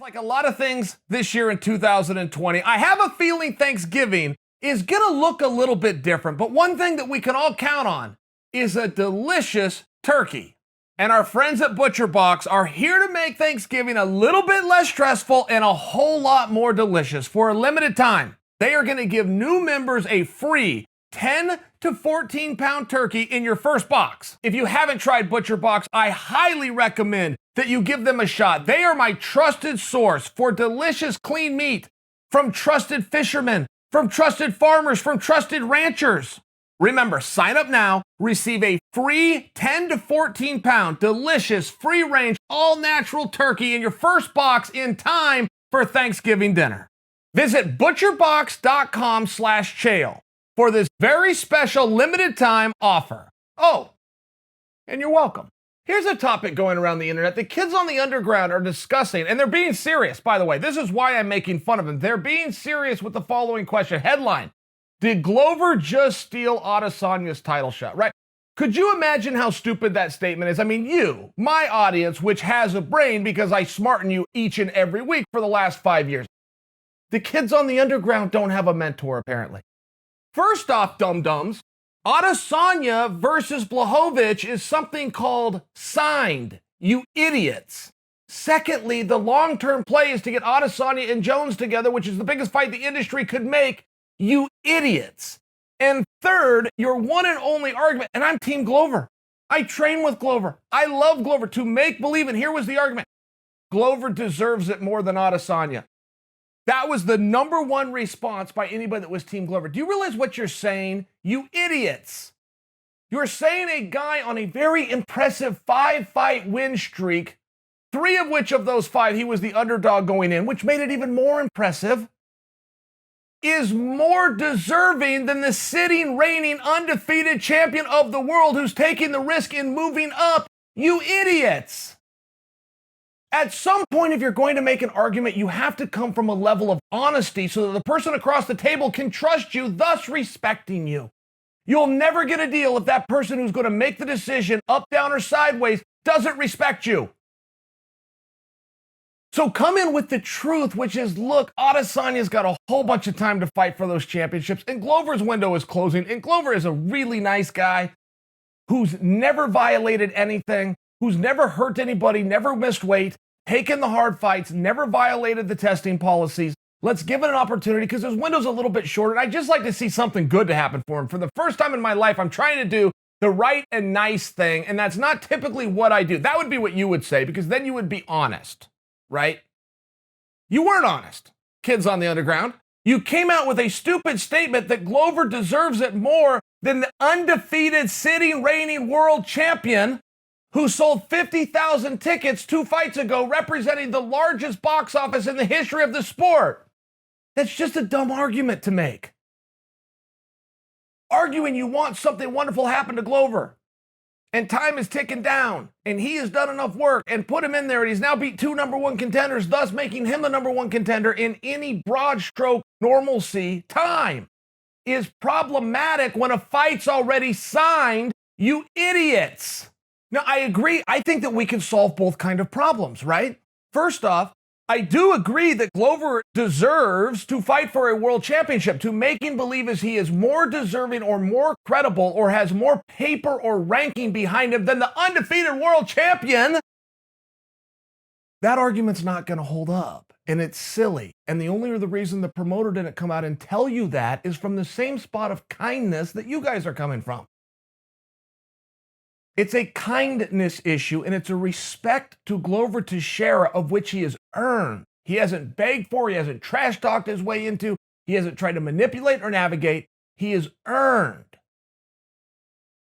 Like a lot of things this year in 2020, I have a feeling Thanksgiving is going to look a little bit different. But one thing that we can all count on is a delicious turkey. And our friends at ButcherBox are here to make Thanksgiving a little bit less stressful and a whole lot more delicious. For a limited time, they are going to give new members a free 10 to 14 pound turkey in your first box. If you haven't tried ButcherBox, I highly recommend that you give them a shot. They are my trusted source for delicious, clean meat from trusted fishermen, from trusted farmers, from trusted ranchers. Remember, sign up now, receive a free 10 to 14 pound, delicious, free range, all natural turkey in your first box in time for Thanksgiving dinner. Visit butcherbox.com/Chael for this very special limited time offer. Oh, and you're welcome. Here's a topic going around the internet the kids on the underground are discussing, and they're being serious, by the way. This is why I'm making fun of them. They're being serious with the following question. Headline: did Glover just steal Adesanya's title shot? Right? Could you imagine how stupid that statement is? I mean, you, my audience, which has a brain because I smarten you each and every week for the last 5 years. The kids on the underground don't have a mentor, apparently. First off, dum-dums, Adesanya versus Blachowicz is something called signed, you idiots. Secondly, the long-term play is to get Adesanya and Jones together, which is the biggest fight the industry could make, you idiots. And third, your one and only argument, and I'm Team Glover. I train with Glover. I love Glover to make believe, and here was the argument. Glover deserves it more than Adesanya. That was the number one response by anybody that was Team Glover. Do you realize what you're saying? You idiots. You're saying a guy on a very impressive 5-fight win streak, 3 of which of those 5 he was the underdog going in, which made it even more impressive, is more deserving than the sitting, reigning, undefeated champion of the world who's taking the risk in moving up. You idiots. At some point, if you're going to make an argument, you have to come from a level of honesty so that the person across the table can trust you, thus respecting you. You'll never get a deal if that person who's going to make the decision, up, down, or sideways, doesn't respect you. So come in with the truth, which is, look, Adesanya's got a whole bunch of time to fight for those championships, and Glover's window is closing, and Glover is a really nice guy who's never violated anything, who's never hurt anybody, never missed weight, taken the hard fights, never violated the testing policies. Let's give it an opportunity because his window's a little bit shorter. And I'd just like to see something good to happen for him. For the first time in my life, I'm trying to do the right and nice thing. And that's not typically what I do. That would be what you would say because then you would be honest, right? You weren't honest, kids on the underground. You came out with a stupid statement that Glover deserves it more than the undefeated, sitting, reigning world champion who sold 50,000 tickets 2 fights ago, representing the largest box office in the history of the sport. That's just a dumb argument to make. Arguing you want something wonderful happen to Glover, and time is ticking down, and he has done enough work, and put him in there, and he's now beat 2 number 1 contenders, thus making him the number 1 contender in any broad stroke normalcy. Time is problematic when a fight's already signed, you idiots. Now, I agree. I think that we can solve both kind of problems, right? First off, I do agree that Glover deserves to fight for a world championship, to making believe as he is more deserving or more credible or has more paper or ranking behind him than the undefeated world champion. That argument's not going to hold up, and it's silly. And the only reason the promoter didn't come out and tell you that is from the same spot of kindness that you guys are coming from. It's a kindness issue, and it's a respect to Glover Teixeira of which he has earned. He hasn't begged for, he hasn't trash talked his way into, he hasn't tried to manipulate or navigate. He has earned.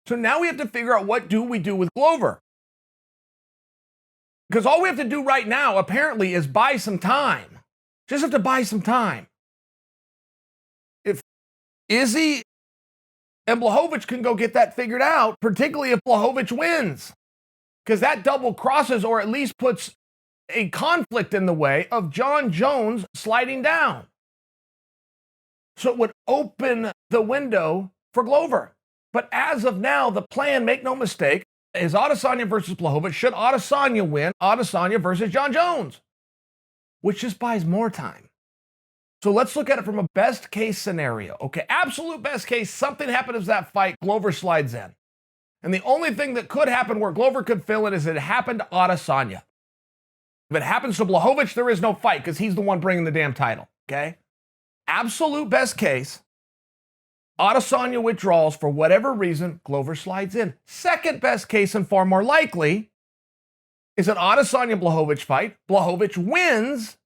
So now we have to figure out what do we do with Glover. Because all we have to do right now, apparently, is buy some time. Just have to buy some time. If Izzy and Blachowicz can go get that figured out, particularly if Blachowicz wins. Because that double crosses or at least puts a conflict in the way of John Jones sliding down. So it would open the window for Glover. But as of now, the plan, make no mistake, is Adesanya versus Blachowicz. Should Adesanya win, Adesanya versus John Jones. which just buys more time. So let's look at it from a best case scenario. Okay, absolute best case, something happens to that fight, Glover slides in. And the only thing that could happen where Glover could fill it is it happened to Adesanya. If it happens to Blachowicz, there is no fight because he's the one bringing the damn title, okay? Absolute best case, Adesanya withdraws for whatever reason, Glover slides in. Second best case and far more likely is an Adesanya-Blachowicz fight. Blachowicz wins,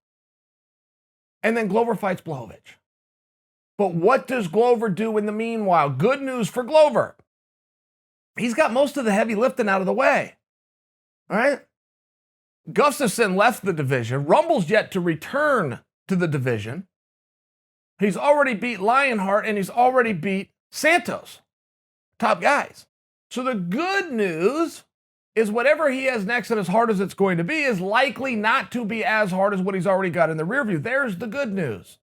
and then Glover fights Blachowicz. But what does Glover do in the meanwhile? Good news for Glover. He's got most of the heavy lifting out of the way. All right? Gustafsson left the division. Rumble's yet to return to the division. He's already beat Lionheart, and he's already beat Santos. Top guys. So the good news is whatever he has next, and as hard as it's going to be, is likely not to be as hard as what he's already got in the rear view. There's the good news.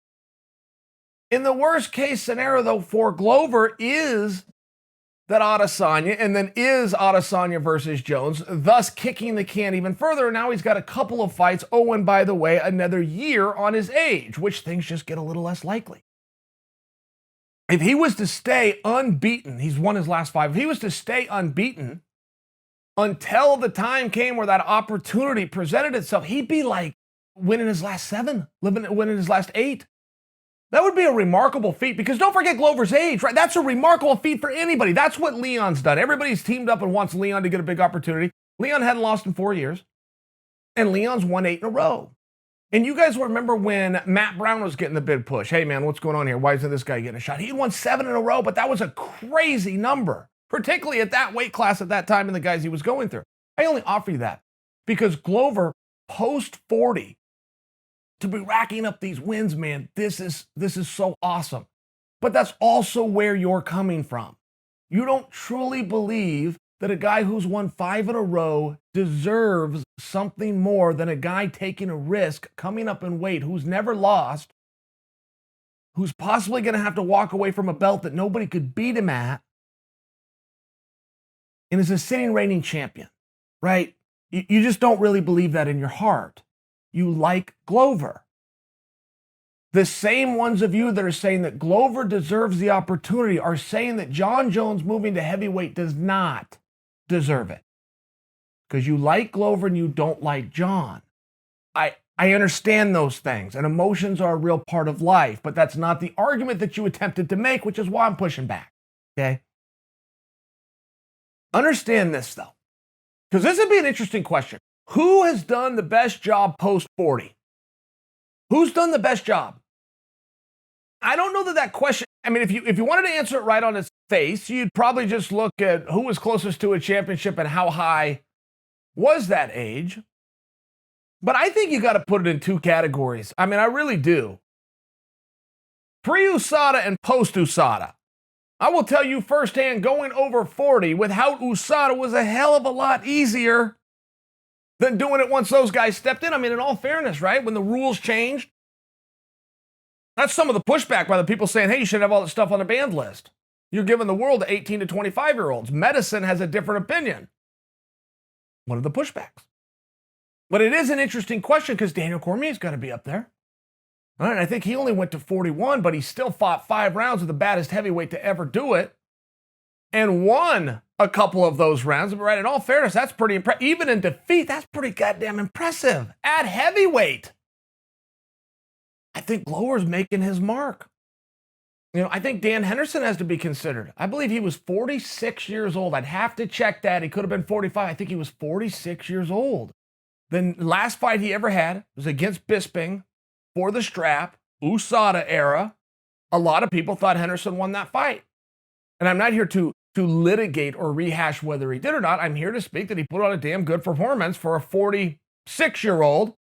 In the worst case scenario, though, for Glover is that Adesanya, and then is Adesanya versus Jones, thus kicking the can even further. Now he's got a couple of fights. Oh, and by the way, another year on his age, which things just get a little less likely. If he was to stay unbeaten, he's won his last 5. If he was to stay unbeaten until the time came where that opportunity presented itself, he'd be like winning his last 7, winning his last 8. That would be a remarkable feat because don't forget Glover's age, right? That's a remarkable feat for anybody. That's what Leon's done. Everybody's teamed up and wants Leon to get a big opportunity. Leon hadn't lost in 4 years, and Leon's won 8 in a row. And you guys remember when Matt Brown was getting the big push. Hey, man, what's going on here? Why isn't this guy getting a shot? He won 7 in a row, but that was a crazy number, particularly at that weight class at that time and the guys he was going through. I only offer you that because Glover, post 40, to be racking up these wins, man, this is so awesome. But that's also where you're coming from. You don't truly believe that a guy who's won 5 in a row deserves something more than a guy taking a risk, coming up in weight, who's never lost, who's possibly going to have to walk away from a belt that nobody could beat him at, and is a sitting reigning champion, right? You just don't really believe that in your heart. You like Glover. The same ones of you that are saying that Glover deserves the opportunity are saying that John Jones moving to heavyweight does not deserve it. Because you like Glover and you don't like John. I understand those things, and emotions are a real part of life, but that's not the argument that you attempted to make, which is why I'm pushing back, okay? Understand this, though, because this would be an interesting question. Who has done the best job post 40? Who's done the best job? I don't know that question. I mean, if you wanted to answer it right on its face, you'd probably just look at who was closest to a championship and how high was that age. But I think you got to put it in 2 categories. I mean, I really do. Pre-USADA and post-USADA. I will tell you firsthand, going over 40 without USADA was a hell of a lot easier than doing it once those guys stepped in. I mean, in all fairness, right? When the rules changed, that's some of the pushback by the people saying, hey, you should have all that stuff on the banned list. You're giving the world to 18 to 25-year-olds. Medicine has a different opinion. One of the pushbacks. But it is an interesting question because Daniel Cormier's got to be up there. All right, I think he only went to 41, but he still fought 5 rounds with the baddest heavyweight to ever do it and won a couple of those rounds. Right, in all fairness, that's pretty impressive. Even in defeat, that's pretty goddamn impressive. At heavyweight, I think Glover's making his mark. You know, I think Dan Henderson has to be considered. I believe he was 46 years old. I'd have to check that. He could have been 45. I think he was 46 years old. The last fight he ever had was against Bisping for the strap, USADA era. A lot of people thought Henderson won that fight. And I'm not here to litigate or rehash whether he did or not. I'm here to speak that he put on a damn good performance for a 46-year-old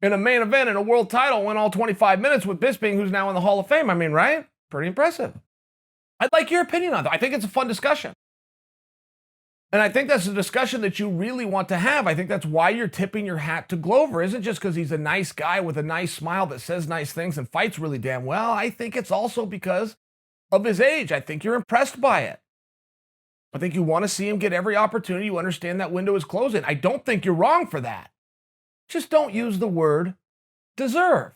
in a main event in a world title, went all 25 minutes with Bisping, who's now in the Hall of Fame. I mean, right? Pretty impressive. I'd like your opinion on that. I think it's a fun discussion. And I think that's a discussion that you really want to have. I think that's why you're tipping your hat to Glover. Isn't just because he's a nice guy with a nice smile that says nice things and fights really damn well. I think it's also because of his age. I think you're impressed by it. I think you want to see him get every opportunity. You understand that window is closing. I don't think you're wrong for that. Just don't use the word deserve.